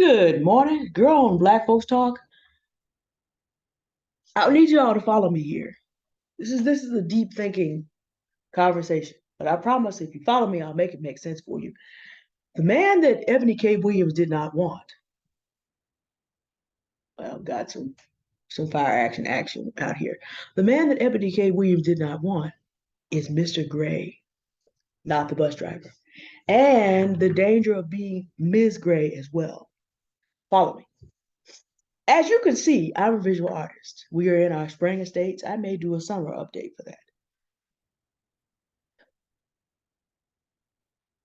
Good morning, girl on Black Folks Talk. I need y'all to follow me here. This is a deep thinking conversation, but I promise if you follow me, I'll make it make sense for you. The man that Ebony K. Williams did not want, well, got some fire action out here. The man that Ebony K. Williams did not want is Mr. Gray, not the bus driver, and the danger of being Ms. Gray as well. Follow me. As you can see, I'm a visual artist. We are in our spring estates. I may do a summer update for that.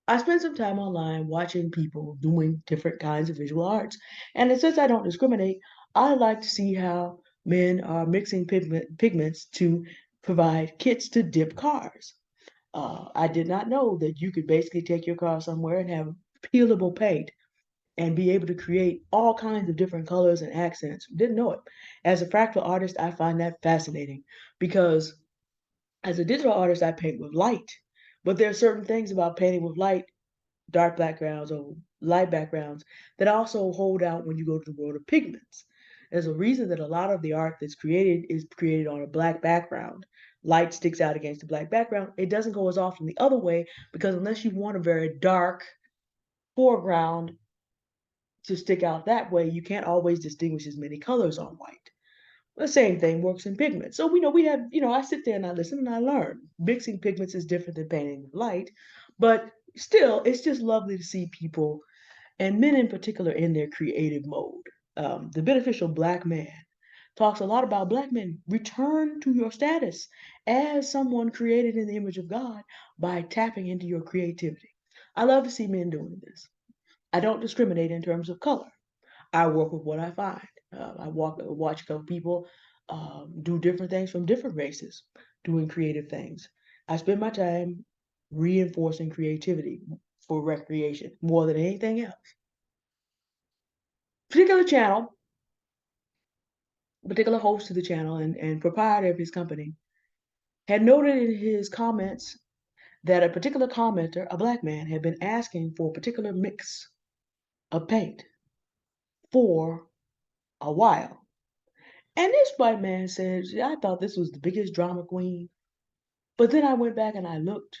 I spend some time online watching people doing different kinds of visual arts. And since I don't discriminate, I like to see how men are mixing pigments to provide kits to dip cars. I did not know that you could basically take your car somewhere and have peelable paint and be able to create all kinds of different colors and accents. Didn't know it. As a fractal artist, I find that fascinating because as a digital artist, I paint with light. But there are certain things about painting with light, dark backgrounds or light backgrounds, that also hold out when you go to the world of pigments. There's a reason that a lot of the art that's created is created on a black background. Light sticks out against the black background. It doesn't go as often the other way because unless you want a very dark foreground to stick out that way, you can't always distinguish as many colors on white. The same thing works in pigments. So we know we have, I sit there and I listen and I learn. Mixing pigments is different than painting with light, but still, it's just lovely to see people and men in particular in their creative mode. The beneficial black man talks a lot about black men. Return to your status as someone created in the image of God by tapping into your creativity. I love to see men doing this. I don't discriminate in terms of color. I work with what I find. Watch a couple people do different things from different races, doing creative things. I spend my time reinforcing creativity for recreation more than anything else. Particular channel, particular host of the channel and proprietor of his company, had noted in his comments that a particular commenter, a black man, had been asking for a particular mix of paint for a while. And this white man said, I thought this was the biggest drama queen. But then I went back and I looked.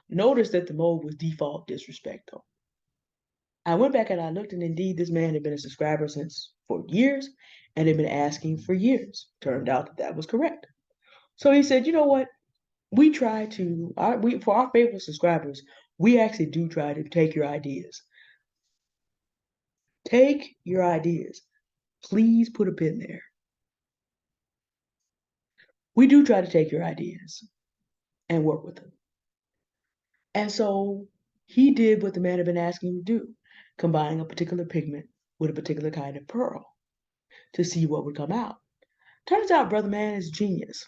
Noticed that the mode was default disrespect, though. I went back and I looked, and indeed, this man had been a subscriber since for years and had been asking for years. Turned out that that was correct. So he said, you know what? We try to, for our favorite subscribers, we actually do try to take your ideas. Take your ideas. Please put a pin there. We do try to take your ideas and work with them. And so he did what the man had been asking him to do, combining a particular pigment with a particular kind of pearl to see what would come out. Turns out, brother man is genius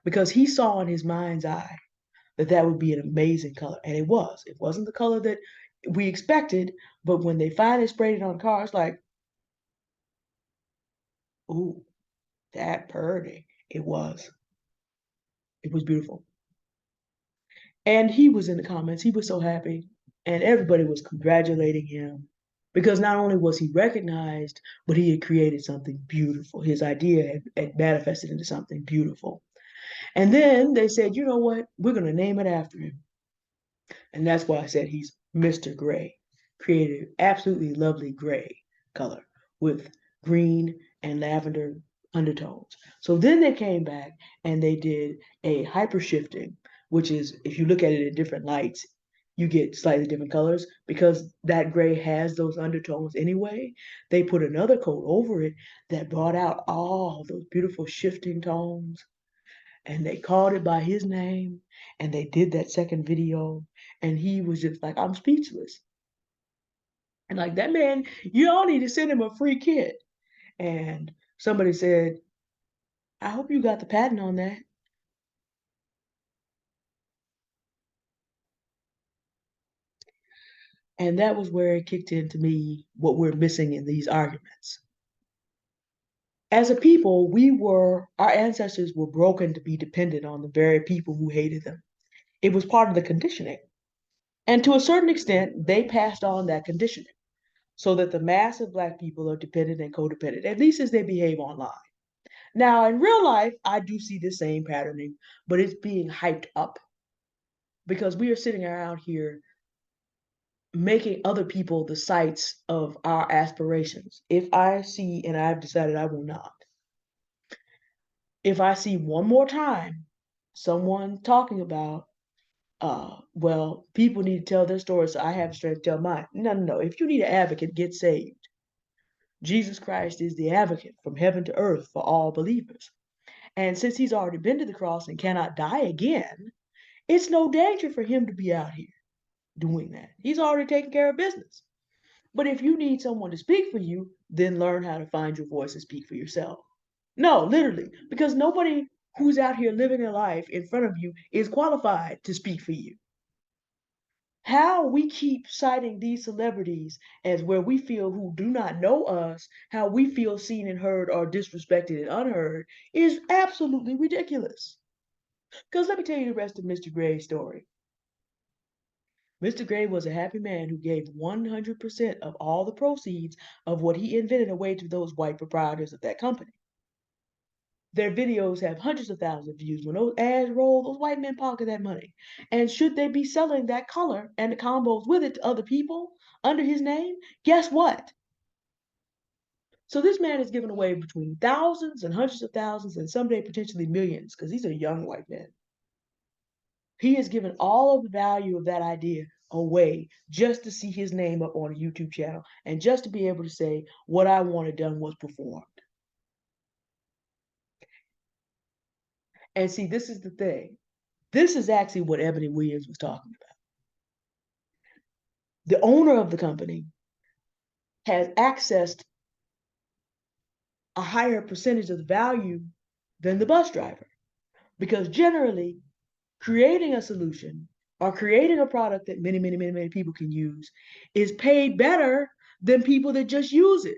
because he saw in his mind's eye that that would be an amazing color. And it was. It wasn't the color that we expected, but when they finally sprayed it on cars, like, ooh, that purdy. It was. It was beautiful. And he was in the comments. He was so happy. And everybody was congratulating him because not only was he recognized, but he had created something beautiful. His idea had manifested into something beautiful. And then they said, you know what? We're going to name it after him. And that's why I said he's Mr. Gray. Created absolutely lovely gray color with green and lavender undertones. So then they came back and they did a hyper shifting, which is if you look at it in different lights, you get slightly different colors because that gray has those undertones anyway. They put another coat over it that brought out all those beautiful shifting tones and they called it by his name and they did that second video and he was just like, I'm speechless. And like that man, you all need to send him a free kit. And somebody said, I hope you got the patent on that. And that was where it kicked into me what we're missing in these arguments. As a people, our ancestors were broken to be dependent on the very people who hated them. It was part of the conditioning. And to a certain extent, they passed on that conditioning. so that the mass of Black people are dependent and codependent, at least as they behave online. Now, in real life, I do see the same patterning, but it's being hyped up because we are sitting around here making other people the sites of our aspirations. If I see, and I've decided I will not, if I see one more time someone talking about, well, people need to tell their story, so I have strength to tell mine. No, no, no. If you need an advocate, get saved. Jesus Christ is the advocate from heaven to earth for all believers. And since he's already been to the cross and cannot die again, it's no danger for him to be out here doing that. He's already taken care of business. But if you need someone to speak for you, then learn how to find your voice and speak for yourself. No, literally, because nobody who's out here living their life in front of you is qualified to speak for you. How we keep citing these celebrities as where we feel who do not know us, how we feel seen and heard or disrespected and unheard is absolutely ridiculous. Because let me tell you the rest of Mr. Gray's story. Mr. Gray was a happy man who gave 100% of all the proceeds of what he invented away to those white proprietors of that company. Their videos have hundreds of thousands of views. When those ads roll, those white men pocket that money. And should they be selling that color and the combos with it to other people under his name, guess what? So this man is giving away between thousands and hundreds of thousands and someday potentially millions because he's a young white man. He has given all of the value of that idea away just to see his name up on a YouTube channel and just to be able to say, what I wanted done was performed. And see, this is the thing. This is actually what Eboni Williams was talking about. The owner of the company has accessed a higher percentage of the value than the bus driver. Because generally, creating a solution or creating a product that many, many, many, many people can use is paid better than people that just use it.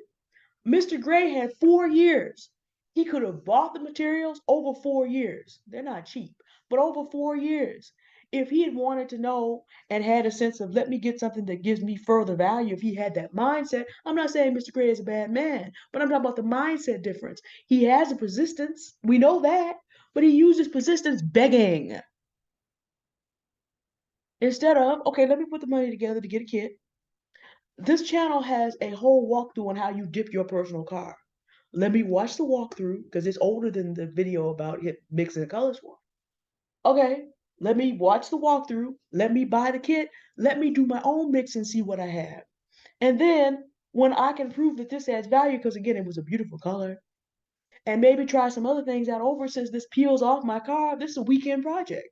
Mr. Gray had 4 years. He could have bought the materials over 4 years. They're not cheap, but over 4 years. If he had wanted to know and had a sense of, let me get something that gives me further value, if he had that mindset, I'm not saying Mr. Gray is a bad man, but I'm talking about the mindset difference. He has a persistence. We know that, but he uses persistence begging instead of, okay, let me put the money together to get a kit. This channel has a whole walkthrough on how you dip your personal car. Let me watch the walkthrough because it's older than the video about it mixing the colors for. Okay, let me watch the walkthrough. Let me buy the kit. Let me do my own mix and see what I have. And then when I can prove that this adds value, because again, it was a beautiful color, and maybe try some other things out over since this peels off my car, this is a weekend project.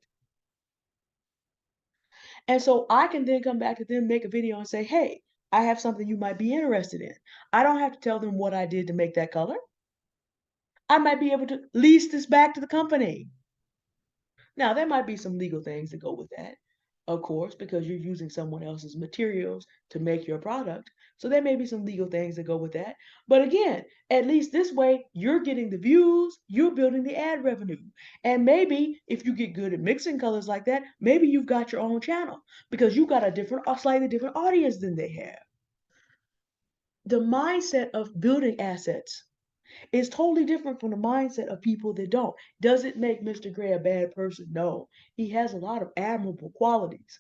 And so I can then come back to them, make a video and say, hey, I have something you might be interested in. I don't have to tell them what I did to make that color. I might be able to lease this back to the company. Now, there might be some legal things that go with that, of course, because you're using someone else's materials to make your product. So there may be some legal things that go with that. But again, at least this way, you're getting the views, you're building the ad revenue. And maybe if you get good at mixing colors like that, maybe you've got your own channel because you've got a slightly different audience than they have. The mindset of building assets is totally different from the mindset of people that don't. Does it make Mr. Gray a bad person? No. He has a lot of admirable qualities.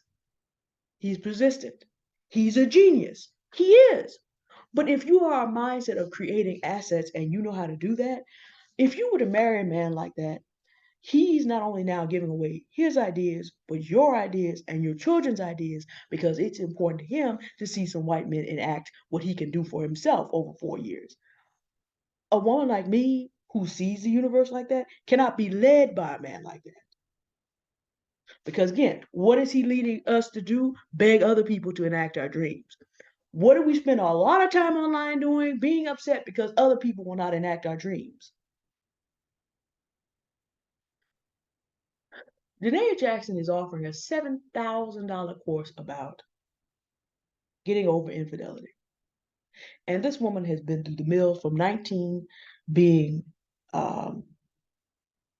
He's persistent. He's a genius. He is. But if you are a mindset of creating assets and you know how to do that, if you were to marry a man like that, he's not only now giving away his ideas, but your ideas and your children's ideas because it's important to him to see some white men enact what he can do for himself over 4 years. A woman like me who sees the universe like that cannot be led by a man like that. Because again, what is he leading us to do? Beg other people to enact our dreams. What do we spend a lot of time online doing? Being upset because other people will not enact our dreams. Janaea Jackson is offering a $7,000 course about getting over infidelity. And this woman has been through the mills from 19 being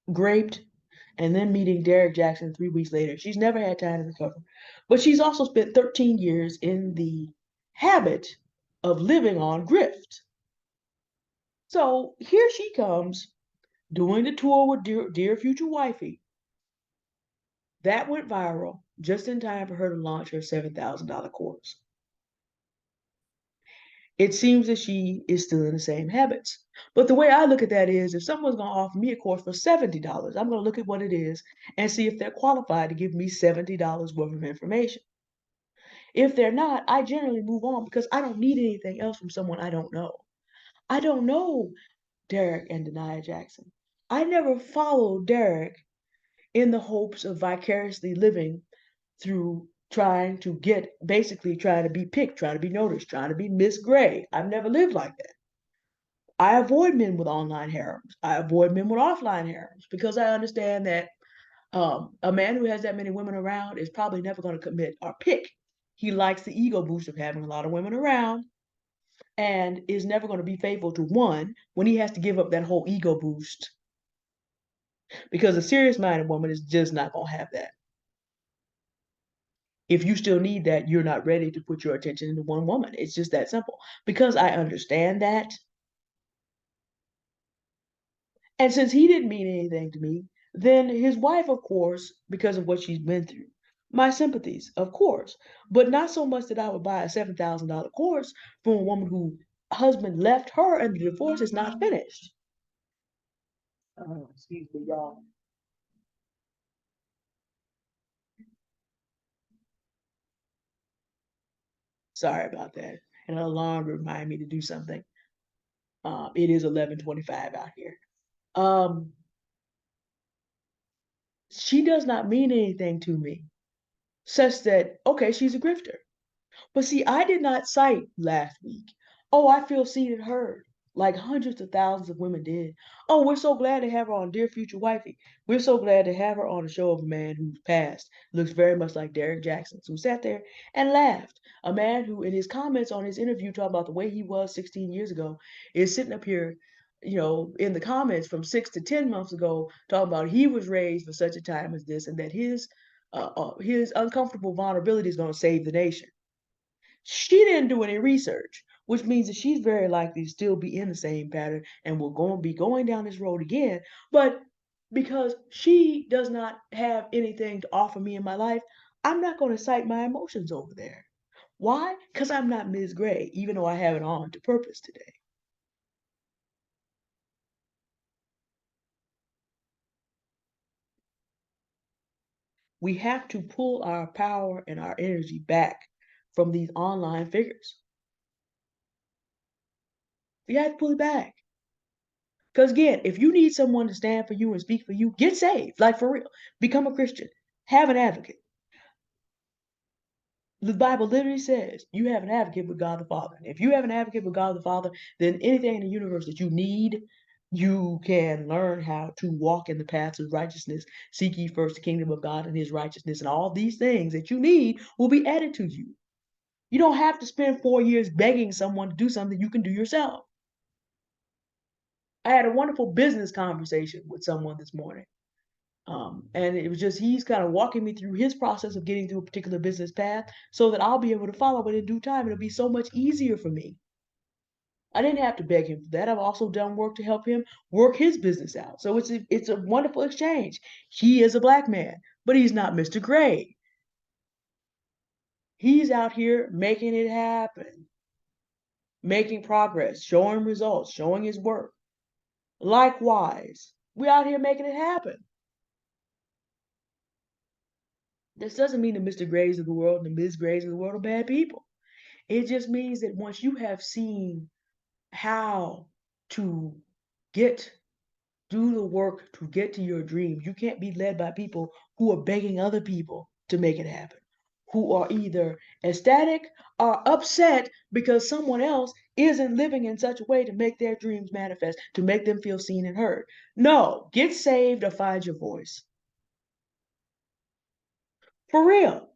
raped and then meeting Derek Jackson 3 weeks later. She's never had time to recover. But she's also spent 13 years in the habit of living on grift. So here she comes doing the tour with dear future wifey. That went viral just in time for her to launch her $7,000 course. It seems that she is still in the same habits. But the way I look at that is if someone's going to offer me a course for $70, I'm going to look at what it is and see if they're qualified to give me $70 worth of information. If they're not, I generally move on because I don't need anything else from someone I don't know. I don't know Derek and Denia Jackson. I never followed Derek in the hopes of vicariously living through trying to get, basically trying to be picked, trying to be noticed, trying to be Miss Gray. I've never lived like that. I avoid men with online harems. I avoid men with offline harems because I understand that a man who has that many women around is probably never going to commit or pick. He likes the ego boost of having a lot of women around and is never going to be faithful to one when he has to give up that whole ego boost because a serious minded woman is just not going to have that. If you still need that, you're not ready to put your attention into one woman. It's just that simple. Because I understand that, and since he didn't mean anything to me, then his wife, of course, because of what she's been through, my sympathies, of course, but not so much that I would buy a $7,000 course from a woman who husband left her and the divorce is not finished. Excuse me, y'all. Sorry about that. And an alarm remind me to do something. It is 11:25 out here. Um, she does not mean anything to me, such that, okay, she's a grifter. But see, I did not cite last week. Oh, I feel seen and heard, like hundreds of thousands of women did. Oh, we're so glad to have her on Dear Future Wifey. We're so glad to have her on a show of a man who's passed, looks very much like Derek Jackson, who sat there and laughed. A man who, in his comments on his interview, talking about the way he was 16 years ago, is sitting up here, in the comments from 6 to 10 months ago, talking about he was raised for such a time as this, and that his uncomfortable vulnerability is going to save the nation. She didn't do any research, which means that she's very likely to still be in the same pattern and will be going down this road again. But because she does not have anything to offer me in my life, I'm not going to cite my emotions over there. Why? Because I'm not Ms. Gray, even though I have it on to purpose today. We have to pull our power and our energy back from these online figures. We have to pull it back. Because again, if you need someone to stand for you and speak for you, get saved. Like for real. Become a Christian. Have an advocate. The Bible literally says you have an advocate with God the Father. If you have an advocate with God the Father, then anything in the universe that you need, you can learn how to walk in the paths of righteousness. Seek ye first the kingdom of God and his righteousness, and all these things that you need will be added to you. You don't have to spend 4 years begging someone to do something you can do yourself. I had a wonderful business conversation with someone this morning. And it was just he's kind of walking me through his process of getting through a particular business path so that I'll be able to follow it in due time. It'll be so much easier for me. I didn't have to beg him for that. I've also done work to help him work his business out. So it's a wonderful exchange. He is a black man, but he's not Mr. Gray. He's out here making it happen, making progress, showing results, showing his work. Likewise, we're out here making it happen. This doesn't mean the Mr. Grays of the world and the Ms. Grays of the world are bad people. It just means that once you have seen how to get do the work to get to your dreams, you can't be led by people who are begging other people to make it happen, who are either ecstatic or upset because someone else isn't living in such a way to make their dreams manifest, to make them feel seen and heard. No, get saved or find your voice. For real.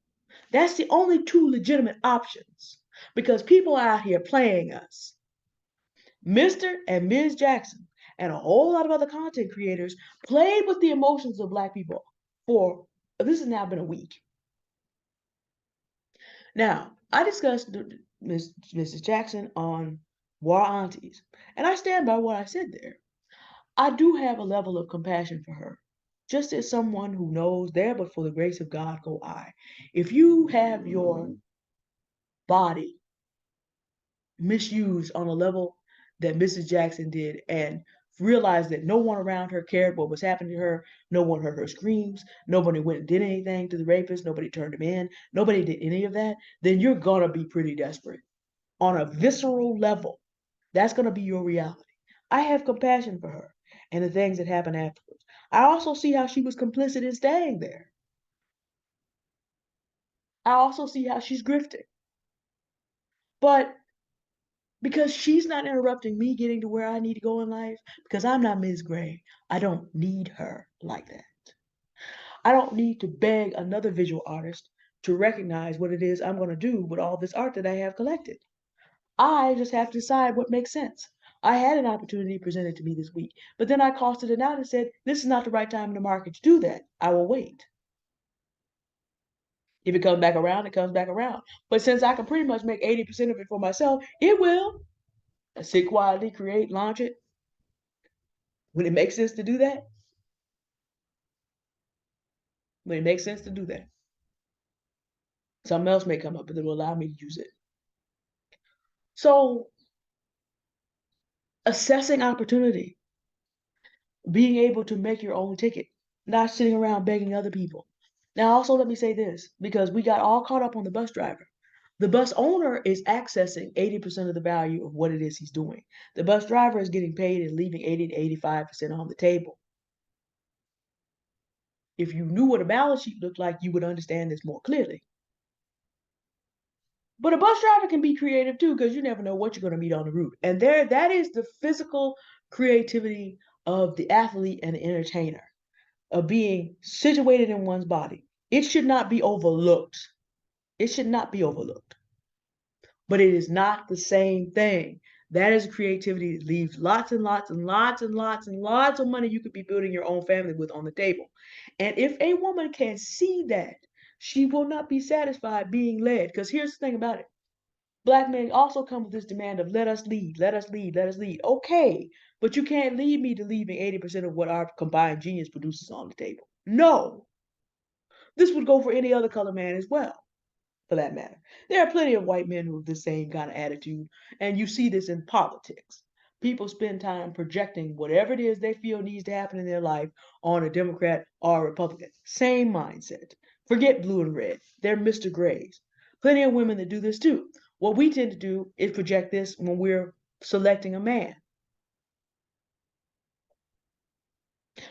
That's the only two legitimate options because people are out here playing us. Mr. and Ms. Jackson and a whole lot of other content creators played with the emotions of Black people for this has now been a week. Now, I discussed Mrs. Jackson on War Aunties. And I stand by what I said there. I do have a level of compassion for her. Just as someone who knows there, but for the grace of God go I. If you have your body misused on a level that Mrs. Jackson did and realized that no one around her cared what was happening to her, no one heard her screams, nobody went and did anything to the rapist, nobody turned him in, nobody did any of that, then you're gonna be pretty desperate. On a visceral level, that's gonna be your reality. I have compassion for her and the things that happened afterwards. I also see how she was complicit in staying there. I also see how she's grifting. But because she's not interrupting me getting to where I need to go in life, because I'm not Ms. Gray, I don't need her like that. I don't need to beg another visual artist to recognize what it is I'm going to do with all this art that I have collected. I just have to decide what makes sense. I had an opportunity presented to me this week, but then I costed it out and said, this is not the right time in the market to do that. I will wait. If it comes back around, it comes back around. But since I can pretty much make 80% of it for myself, it will. Sit quietly, create, launch it. When it makes sense to do that, when it makes sense to do that, something else may come up that will allow me to use it. So, assessing opportunity, being able to make your own ticket, not sitting around begging other people. Now, also, let me say this because we got all caught up on the bus driver. The bus owner is accessing 80% of the value of what it is he's doing. The bus driver is getting paid and leaving 80 to 85% on the table. If you knew what a balance sheet looked like, you would understand this more clearly. But a bus driver can be creative too, because you never know what you're going to meet on the route. And that is the physical creativity of the athlete and the entertainer, of being situated in one's body. It should not be overlooked. It should not be overlooked. But it is not the same thing. That is creativity that leaves lots and lots and lots and lots and lots of money you could be building your own family with on the table. And if a woman can see that, she will not be satisfied being led. Because here's the thing about it. Black men also come with this demand of let us lead, let us lead, let us lead. Okay, but you can't lead me to leaving 80% of what our combined genius produces on the table. No, this would go for any other color man as well, for that matter. There are plenty of white men who have the same kind of attitude, and you see this in politics. People spend time projecting whatever it is they feel needs to happen in their life on a Democrat or a Republican. Same mindset. Forget blue and red. They're Mr. Grays. Plenty of women that do this too. What we tend to do is project this when we're selecting a man.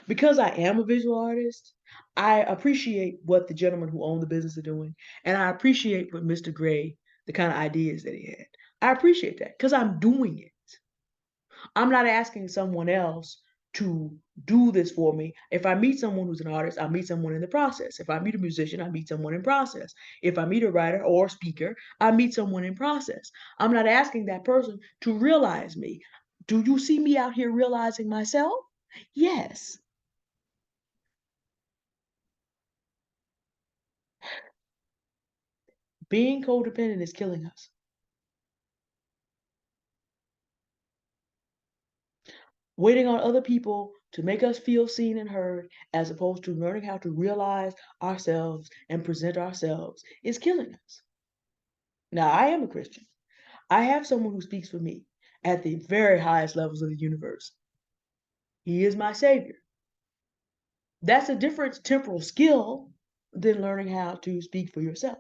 Because I am a visual artist, I appreciate what the gentleman who owned the business are doing, and I appreciate what Mr. Gray, the kind of ideas that he had. I appreciate that because I'm doing it. I'm not asking someone else to do this for me. If I meet someone who's an artist, I meet someone in the process. If I meet a musician, I meet someone in process. If I meet a writer or speaker, I meet someone in process. I'm not asking that person to realize me. Do you see me out here realizing myself? Yes. Being codependent is killing us. Waiting on other people to make us feel seen and heard, as opposed to learning how to realize ourselves and present ourselves, is killing us. Now, I am a Christian. I have someone who speaks for me at the very highest levels of the universe. He is my savior. That's a different temporal skill than learning how to speak for yourself.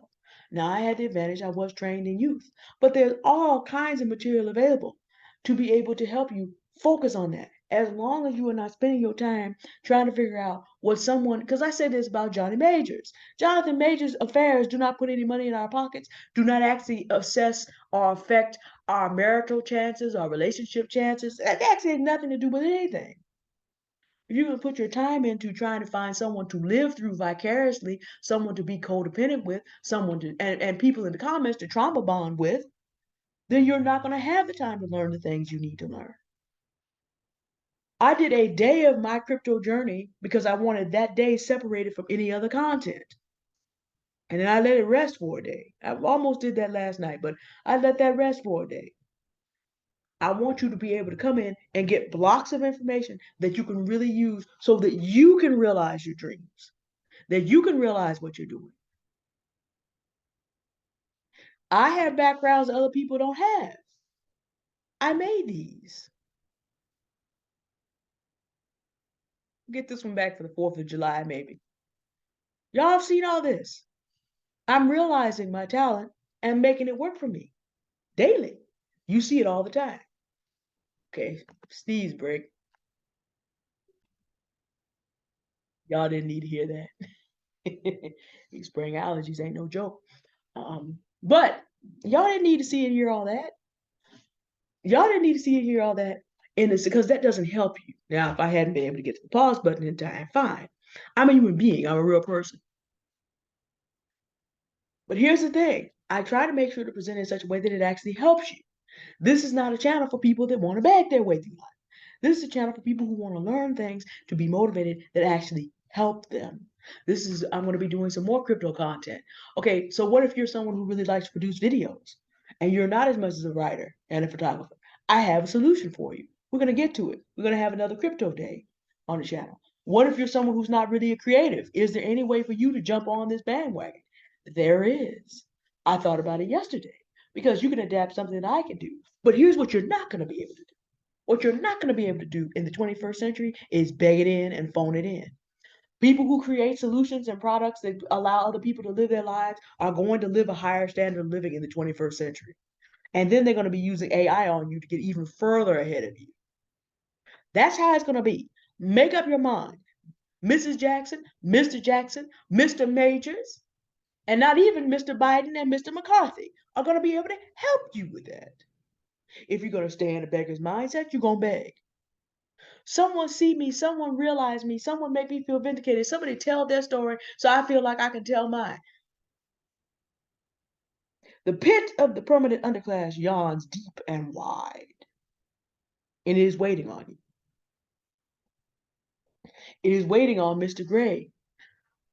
Now, I had the advantage, I was trained in youth, but there's all kinds of material available to be able to help you focus on that. As long as you are not spending your time trying to figure out what someone, because I said this about Johnny Majors. Jonathan Majors' affairs do not put any money in our pockets, do not actually assess or affect our marital chances, our relationship chances. That actually has nothing to do with anything. If you're going to put your time into trying to find someone to live through vicariously, someone to be codependent with, someone to, and people in the comments to trauma bond with, then you're not going to have the time to learn the things you need to learn. I did a day of my crypto journey because I wanted that day separated from any other content. And then I let it rest for a day. I almost did that last night, but I let that rest for a day. I want you to be able to come in and get blocks of information that you can really use so that you can realize your dreams, that you can realize what you're doing. I have backgrounds that other people don't have. I made these. Get this one back for the 4th of July, maybe. Y'all have seen all this. I'm realizing my talent and making it work for me daily. You see it all the time. Okay, Steve's break. Y'all didn't need to hear that. These spring allergies ain't no joke. But y'all didn't need to see and hear all that. Y'all didn't need to see and hear all that. And it's because that doesn't help you. Now, if I hadn't been able to get to the pause button in time, fine. I'm a human being. I'm a real person. But here's the thing. I try to make sure to present it in such a way that it actually helps you. This is not a channel for people that want to bag their way through life. This is a channel for people who want to learn things to be motivated that actually help them. I'm going to be doing some more crypto content. Okay, so what if you're someone who really likes to produce videos and you're not as much as a writer and a photographer? I have a solution for you. We're going to get to it. We're going to have another crypto day on the channel. What if you're someone who's not really a creative? Is there any way for you to jump on this bandwagon? There is. I thought about it yesterday because you can adapt something that I can do. But here's what you're not going to be able to do. What you're not going to be able to do in the 21st century is beg it in and phone it in. People who create solutions and products that allow other people to live their lives are going to live a higher standard of living in the 21st century. And then they're going to be using AI on you to get even further ahead of you. That's how it's going to be. Make up your mind. Mrs. Jackson, Mr. Jackson, Mr. Majors, and not even Mr. Biden and Mr. McCarthy are going to be able to help you with that. If you're going to stay in a beggar's mindset, you're going to beg. Someone see me, someone realize me, someone make me feel vindicated, somebody tell their story so I feel like I can tell mine. The pit of the permanent underclass yawns deep and wide, and it is waiting on you. It is waiting on Mr. Gray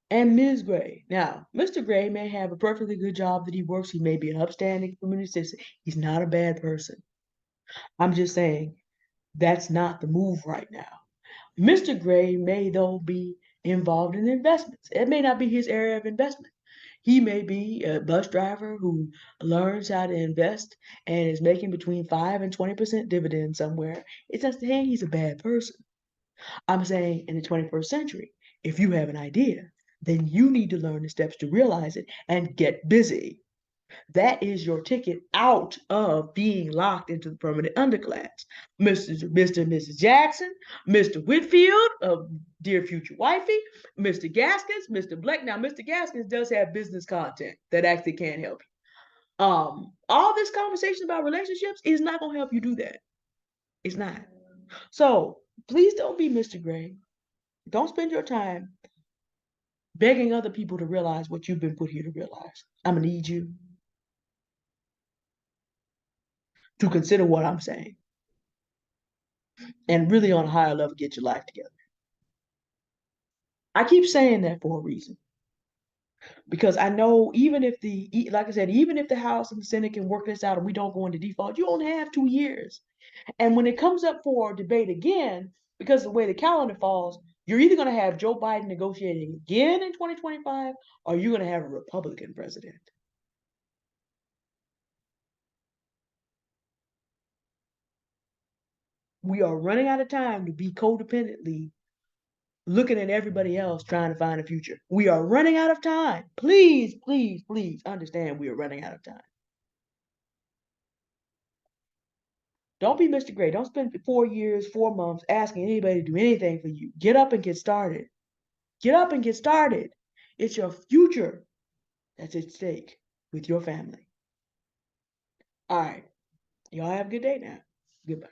and Ms. Gray. Now, Mr. Gray may have a perfectly good job that he works. He may be an upstanding community citizen. He's not a bad person. I'm just saying that's not the move right now. Mr. Gray may, though, be involved in investments. It may not be his area of investment. He may be a bus driver who learns how to invest and is making between 5 and 20% dividends somewhere. It's not saying he's a bad person. I'm saying in the 21st century, if you have an idea, then you need to learn the steps to realize it and get busy. That is your ticket out of being locked into the permanent underclass. Mr. and Mrs. Jackson, Mr. Whitfield, dear future wifey, Mr. Gaskins, Mr. Blake. Now, Mr. Gaskins does have business content that actually can help you. All this conversation about relationships is not going to help you do that. It's not. So please don't be Mr. Gray. Don't spend your time begging other people to realize what you've been put here to realize. I'm going to need you to consider what I'm saying and really on a higher level get your life together. I keep saying that for a reason because I know even if like I said, even if the House and the Senate can work this out and we don't go into default, you only have 2 years. And when it comes up for debate again, because of the way the calendar falls, you're either going to have Joe Biden negotiating again in 2025 or you're going to have a Republican president. We are running out of time to be codependently looking at everybody else trying to find a future. We are running out of time. Please, please, please understand we are running out of time. Don't be Mr. Gray. Don't spend 4 years, 4 months asking anybody to do anything for you. Get up and get started. Get up and get started. It's your future that's at stake with your family. All right. Y'all have a good day now. Goodbye.